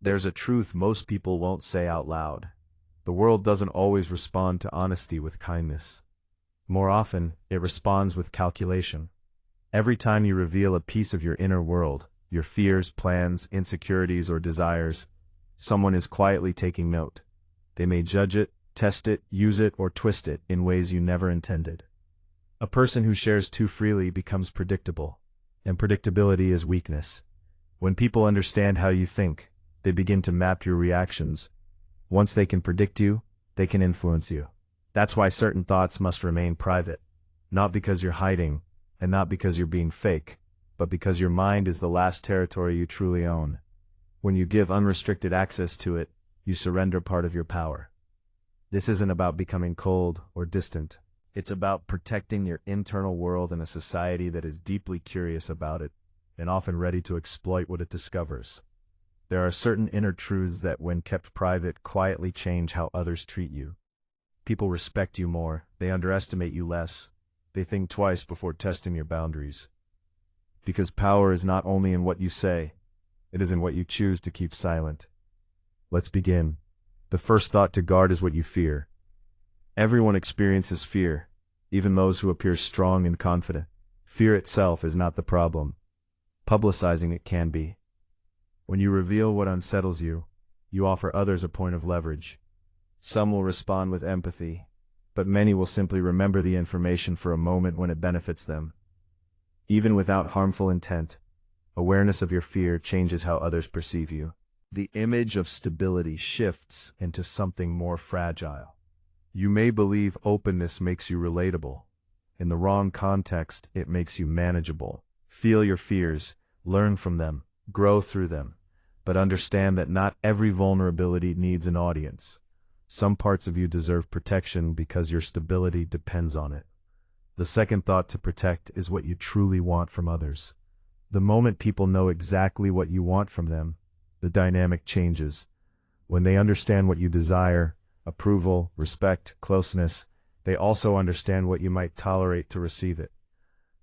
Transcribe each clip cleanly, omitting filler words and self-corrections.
There's a truth most people won't say out loud. The world doesn't always respond to honesty with kindness. More often, it responds with calculation. Every time you reveal a piece of your inner world, your fears, plans, insecurities, or desires, someone is quietly taking note. They may judge it, test it, use it, or twist it in ways you never intended. A person who shares too freely becomes predictable, and predictability is weakness. When people understand how you think, they begin to map your reactions. Once they can predict you, they can influence you. That's why certain thoughts must remain private. Not because you're hiding, and not because you're being fake, but because your mind is the last territory you truly own. When you give unrestricted access to it, you surrender part of your power. This isn't about becoming cold or distant. It's about protecting your internal world in a society that is deeply curious about it, and often ready to exploit what it discovers. There are certain inner truths that, when kept private, quietly change how others treat you. People respect you more, they underestimate you less, they think twice before testing your boundaries. Because power is not only in what you say, it is in what you choose to keep silent. Let's begin. The first thought to guard is what you fear. Everyone experiences fear, even those who appear strong and confident. Fear itself is not the problem. Publicizing it can be. When you reveal what unsettles you, you offer others a point of leverage. Some will respond with empathy, but many will simply remember the information for a moment when it benefits them. Even without harmful intent, awareness of your fear changes how others perceive you. The image of stability shifts into something more fragile. You may believe openness makes you relatable. In the wrong context, it makes you manageable. Feel your fears, learn from them, grow through them, but understand that not every vulnerability needs an audience. Some parts of you deserve protection because your stability depends on it. The second thought to protect is what you truly want from others. The moment people know exactly what you want from them, the dynamic changes. When they understand what you desire, approval, respect, closeness, they also understand what you might tolerate to receive it.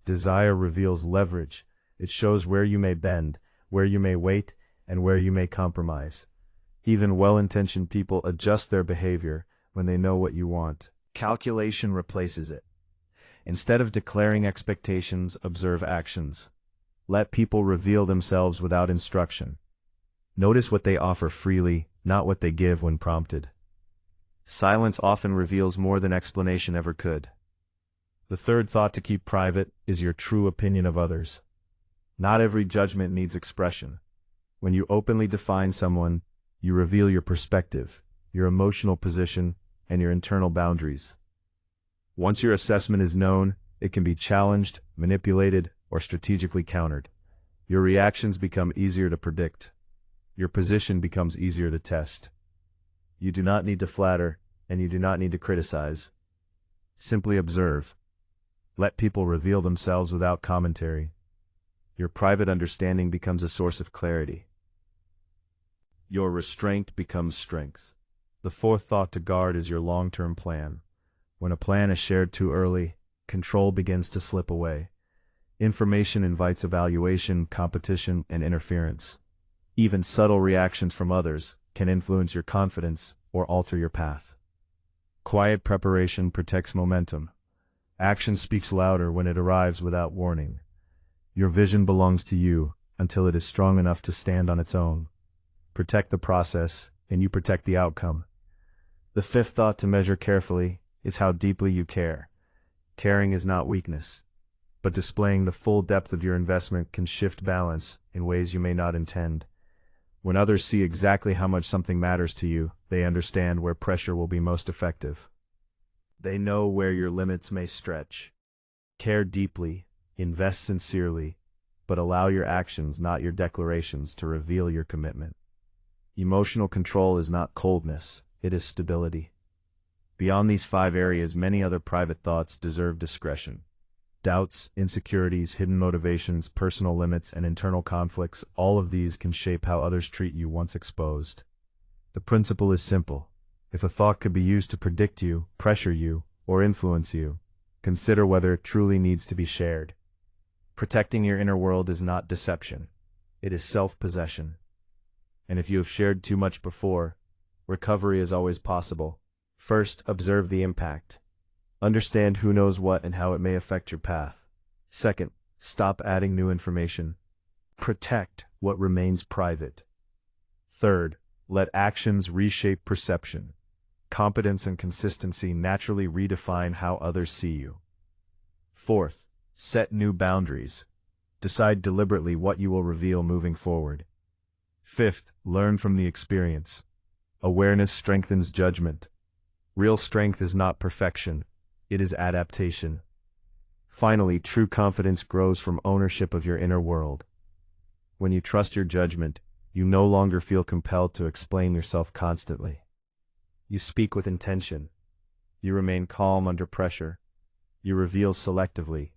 Desire reveals leverage. It shows where you may bend, where you may wait, and where you may compromise. Even well-intentioned people adjust their behavior when they know what you want. Calculation replaces it. Instead of declaring expectations, observe actions. Let people reveal themselves without instruction. Notice what they offer freely, not what they give when prompted. Silence often reveals more than explanation ever could. The third thought to keep private is your true opinion of others. Not every judgment needs expression. When you openly define someone, you reveal your perspective, your emotional position, and your internal boundaries. Once your assessment is known, it can be challenged, manipulated, or strategically countered. Your reactions become easier to predict. Your position becomes easier to test. You do not need to flatter, and you do not need to criticize. Simply observe. Let people reveal themselves without commentary. Your private understanding becomes a source of clarity. Your restraint becomes strength. The fourth thought to guard is your long-term plan. When a plan is shared too early, control begins to slip away. Information invites evaluation, competition, and interference. Even subtle reactions from others can influence your confidence or alter your path. Quiet preparation protects momentum. Action speaks louder when it arrives without warning. Your vision belongs to you until it is strong enough to stand on its own. Protect the process, and you protect the outcome. The fifth thought to measure carefully is how deeply you care. Caring is not weakness, but displaying the full depth of your investment can shift balance in ways you may not intend. When others see exactly how much something matters to you, they understand where pressure will be most effective. They know where your limits may stretch. Care deeply, invest sincerely, but allow your actions, not your declarations, to reveal your commitment. Emotional control is not coldness, it is stability. Beyond these 5 areas, many other private thoughts deserve discretion. Doubts, insecurities, hidden motivations, personal limits, and internal conflicts, all of these can shape how others treat you once exposed. The principle is simple. If a thought could be used to predict you, pressure you, or influence you, consider whether it truly needs to be shared. Protecting your inner world is not deception. It is self-possession. And if you have shared too much before, recovery is always possible. First, observe the impact. Understand who knows what and how it may affect your path. Second, stop adding new information. Protect what remains private. Third, let actions reshape perception. Competence and consistency naturally redefine how others see you. Fourth, set new boundaries. Decide deliberately what you will reveal moving forward. Fifth, learn from the experience. Awareness strengthens judgment. Real strength is not perfection, it is adaptation. Finally, true confidence grows from ownership of your inner world. When you trust your judgment, you no longer feel compelled to explain yourself constantly. You speak with intention. You remain calm under pressure. You reveal selectively.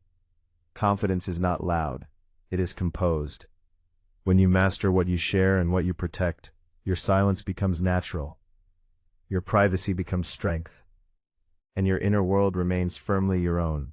Confidence is not loud, it is composed. When you master what you share and what you protect, your silence becomes natural. Your privacy becomes strength. And your inner world remains firmly your own.